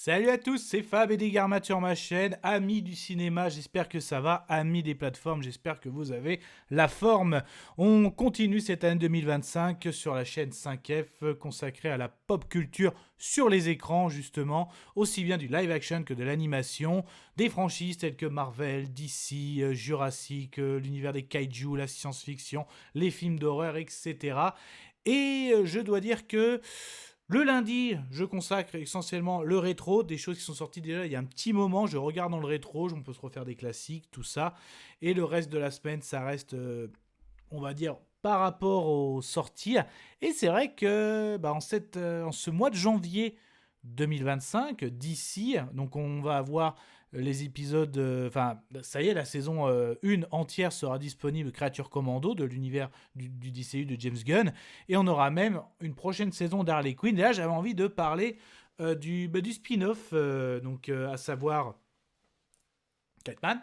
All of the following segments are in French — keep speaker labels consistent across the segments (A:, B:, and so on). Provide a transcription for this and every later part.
A: Salut à tous, c'est Fab et Desgarmat sur ma chaîne. Amis du cinéma, j'espère que ça va. Amis des plateformes, j'espère que vous avez la forme. On continue cette année 2025 sur la chaîne 5F consacrée à la pop culture sur les écrans justement, aussi bien du live action que de l'animation, des franchises telles que Marvel, DC, Jurassic, l'univers des kaiju, la science-fiction, les films d'horreur, etc. Et je dois dire que le lundi, je consacre essentiellement le rétro, des choses qui sont sorties déjà il y a un petit moment. Je regarde dans le rétro, on peut se refaire des classiques, tout ça. Et le reste de la semaine, ça reste, on va dire, par rapport aux sorties. Et c'est vrai que en ce mois de janvier 2025, d'ici, donc on va avoir les épisodes, ça y est, la saison 1 entière sera disponible, Creature Commando, de l'univers du DCU de James Gunn, et on aura même une prochaine saison d'Harley Quinn. Et là, j'avais envie de parler du spin-off, à savoir Catman.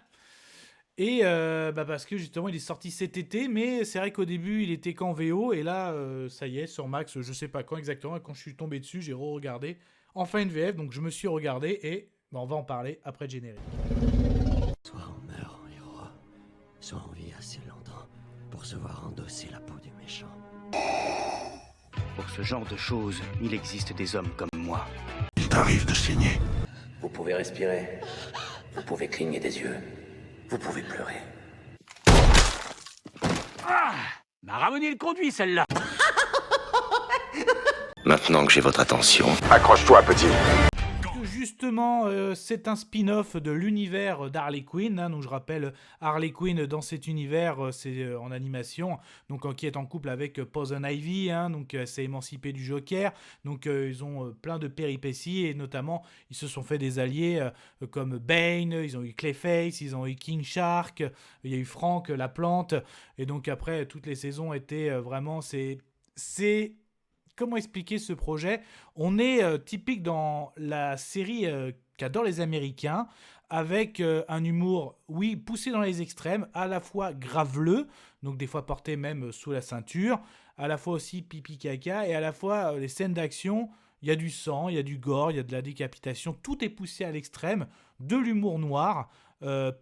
A: Et parce que justement, il est sorti cet été, mais c'est vrai qu'au début, il était qu'en VO, et là, ça y est, sur Max, je sais pas quand exactement, et quand je suis tombé dessus, j'ai re-regardé enfin une VF, donc je me suis regardé, et on va en parler après le générique.
B: Soit on meurt en héros, soit on vit assez longtemps pour se voir endosser la peau du méchant.
C: Pour ce genre de choses, il existe des hommes comme moi.
D: Il t'arrive de saigner.
E: Vous pouvez respirer, vous pouvez cligner des yeux, vous pouvez pleurer.
C: M'a ramené le conduit, celle-là.
D: Maintenant que j'ai votre attention,
F: Accroche-toi, petit.
A: Justement, c'est un spin-off de l'univers d'Harley Quinn. Donc je rappelle, Harley Quinn dans cet univers, c'est en animation, donc qui est en couple avec Poison Ivy. Donc s'est émancipée du Joker. Donc ils ont plein de péripéties, et notamment ils se sont fait des alliés comme Bane. Ils ont eu Clayface, ils ont eu King Shark. Il y a eu Frank la plante. Et donc après, toutes les saisons étaient vraiment c'est comment expliquer ce projet? On est typique dans la série qu'adorent les Américains, avec un humour, oui, poussé dans les extrêmes, à la fois graveleux, donc des fois porté même sous la ceinture, à la fois aussi pipi caca, et à la fois les scènes d'action, il y a du sang, il y a du gore, il y a de la décapitation, tout est poussé à l'extrême, de l'humour noir,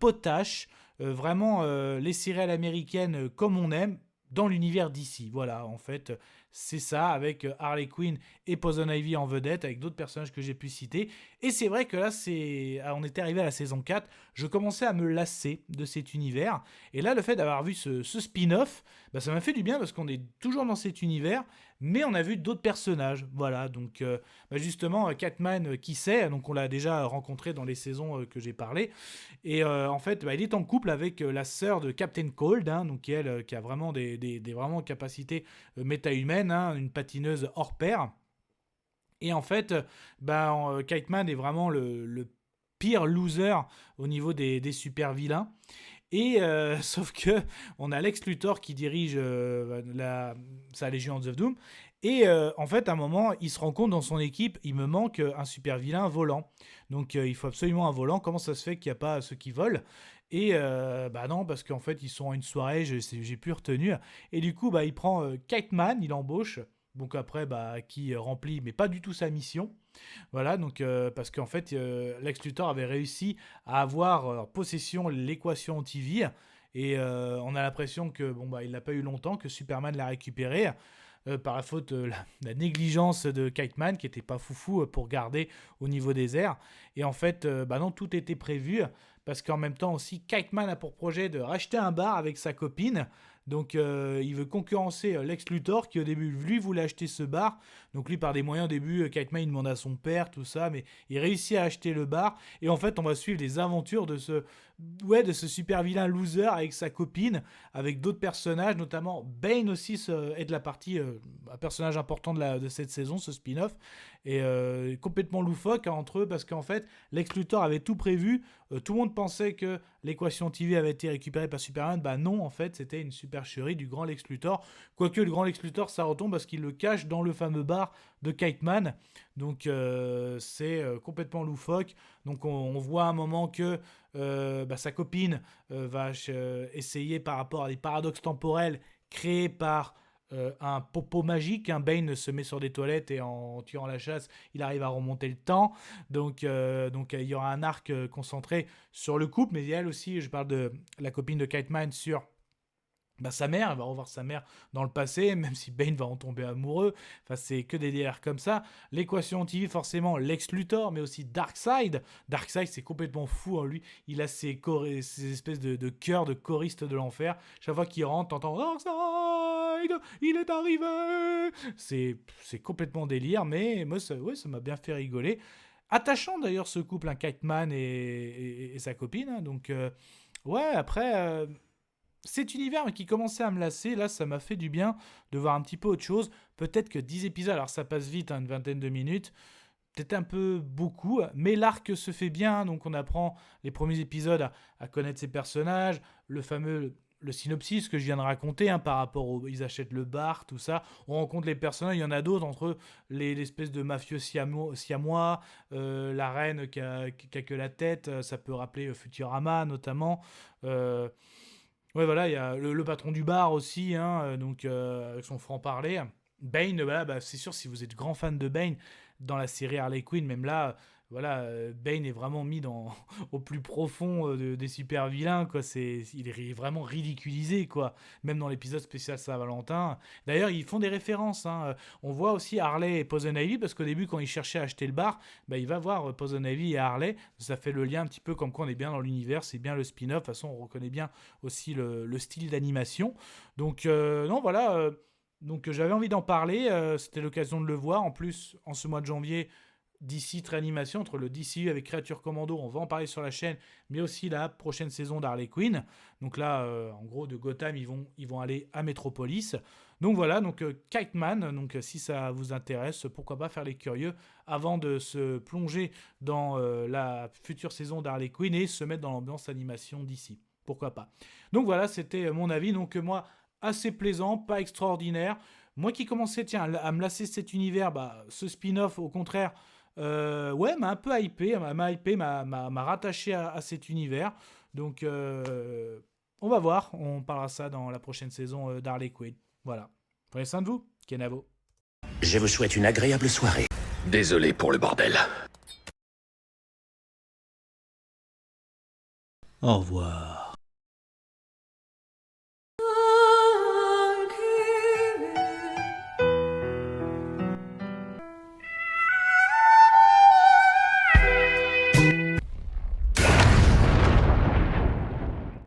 A: potache, vraiment les séries américaines comme on aime, dans l'univers d'ici. Voilà, en fait, c'est ça, avec Harley Quinn et Poison Ivy en vedette, avec d'autres personnages que j'ai pu citer. Et c'est vrai que là, on était arrivé à la saison 4, je commençais à me lasser de cet univers. Et là, le fait d'avoir vu ce spin-off, ça m'a fait du bien, parce qu'on est toujours dans cet univers, mais on a vu d'autres personnages. Voilà, donc justement, Catman, qui sait, donc on l'a déjà rencontré dans les saisons que j'ai parlé. Et en fait, il est en couple avec la sœur de Captain Cold, donc qui a vraiment des vraiment capacités méta-humaines, une patineuse hors pair. Et en fait, Kiteman est vraiment le pire loser au niveau des super vilains. Et sauf que on a Lex Luthor qui dirige sa Legion of Doom. Et en fait, à un moment, il se rend compte dans son équipe, il me manque un super vilain volant. Donc il faut absolument un volant. Comment ça se fait qu'il n'y a pas ceux qui volent? Et non, parce qu'en fait, ils sont à une soirée, j'ai plus retenu. Et du coup, il prend Kiteman, il embauche. Donc après, qui remplit, mais pas du tout sa mission. Voilà, donc parce qu'en fait, Lex Luthor avait réussi à avoir en possession l'équation anti-vie, et on a l'impression que il l'a pas eu longtemps, que Superman l'a récupéré par la faute la négligence de Kiteman, qui était pas foufou pour garder au niveau des airs. Et en fait, non, tout était prévu, parce qu'en même temps aussi, Kiteman a pour projet de racheter un bar avec sa copine. Donc il veut concurrencer Lex Luthor, qui au début lui voulait acheter ce bar. Donc lui, par des moyens, au début, Kiteman il demande à son père, tout ça, mais il réussit à acheter le bar. Et en fait, on va suivre les aventures de ce super vilain loser avec sa copine, avec d'autres personnages, notamment Bane aussi est de la partie, un personnage important de cette saison, ce spin-off. Et complètement loufoque entre eux, parce qu'en fait, Lex Luthor avait tout prévu. Tout le monde pensait que l'équation TV avait été récupérée par Superman. Non, en fait, c'était une supercherie du grand Lex Luthor. Quoique le grand Lex Luthor, ça retombe parce qu'il le cache dans le fameux bar de Kiteman. Donc c'est complètement loufoque. Donc on voit à un moment que sa copine va essayer, par rapport à des paradoxes temporels créés par un popo magique. Bane se met sur des toilettes et en tuant la chasse, il arrive à remonter le temps. Donc il y aura un arc concentré sur le couple, mais elle aussi, je parle de la copine de Kite Man sur sa mère, elle va revoir sa mère dans le passé, même si Bane va en tomber amoureux. Enfin, c'est que des délires comme ça. L'équation TV, forcément, Lex Luthor, mais aussi Darkseid. Darkseid, c'est complètement fou, hein, lui. Il a ces espèces de chœurs de choristes de l'enfer. Chaque fois qu'il rentre, t'entends Darkseid, il est arrivé. C'est complètement délire, mais moi, ça m'a bien fait rigoler. Attachant d'ailleurs ce couple, Kite Man et sa copine. Hein, donc, ouais, après. Cet univers qui commençait à me lasser, là, ça m'a fait du bien de voir un petit peu autre chose. Peut-être que 10 épisodes, alors ça passe vite, une vingtaine de minutes, peut-être un peu beaucoup, mais l'arc se fait bien, donc on apprend les premiers épisodes à connaître ces personnages, le synopsis que je viens de raconter, par rapport ils achètent le bar, tout ça, on rencontre les personnages, il y en a d'autres, entre l'espèce de mafieux siamois, la reine qui a que la tête, ça peut rappeler Futurama notamment, ouais, voilà, il y a le patron du bar aussi, donc avec son franc-parler. Bane, voilà, c'est sûr, si vous êtes grand fan de Bane, dans la série Harley Quinn, même là, voilà, Bane est vraiment mis au plus profond des super vilains, quoi. Il est vraiment ridiculisé, quoi. Même dans l'épisode spécial Saint-Valentin. D'ailleurs, ils font des références. On voit aussi Harley et Poison Ivy, parce qu'au début, quand il cherchait à acheter le bar, il va voir Poison Ivy et Harley. Ça fait le lien un petit peu comme quoi on est bien dans l'univers, c'est bien le spin-off. De toute façon, on reconnaît bien aussi le style d'animation. Donc, non, voilà. Donc, j'avais envie d'en parler. C'était l'occasion de le voir. En plus, en ce mois de janvier, DC Réanimation, entre le DCU avec Creature Commando, on va en parler sur la chaîne, mais aussi la prochaine saison d'Harley Quinn. Donc là, en gros, de Gotham, ils vont aller à Metropolis. Donc voilà, donc Kite Man, donc si ça vous intéresse, pourquoi pas faire les curieux avant de se plonger dans la future saison d'Harley Quinn et se mettre dans l'ambiance animation d'ici. Pourquoi pas. Donc voilà, c'était mon avis. Donc moi, assez plaisant, pas extraordinaire. Moi qui commençais à me lasser cet univers, ce spin-off, au contraire, ouais, m'a un peu hypé, m'a rattaché à cet univers. Donc, on va voir. On parlera ça dans la prochaine saison d'Harley Quinn. Voilà. Prenez soin de vous. Kenavo.
B: Je vous souhaite une agréable soirée.
D: Désolé pour le bordel.
F: Au revoir.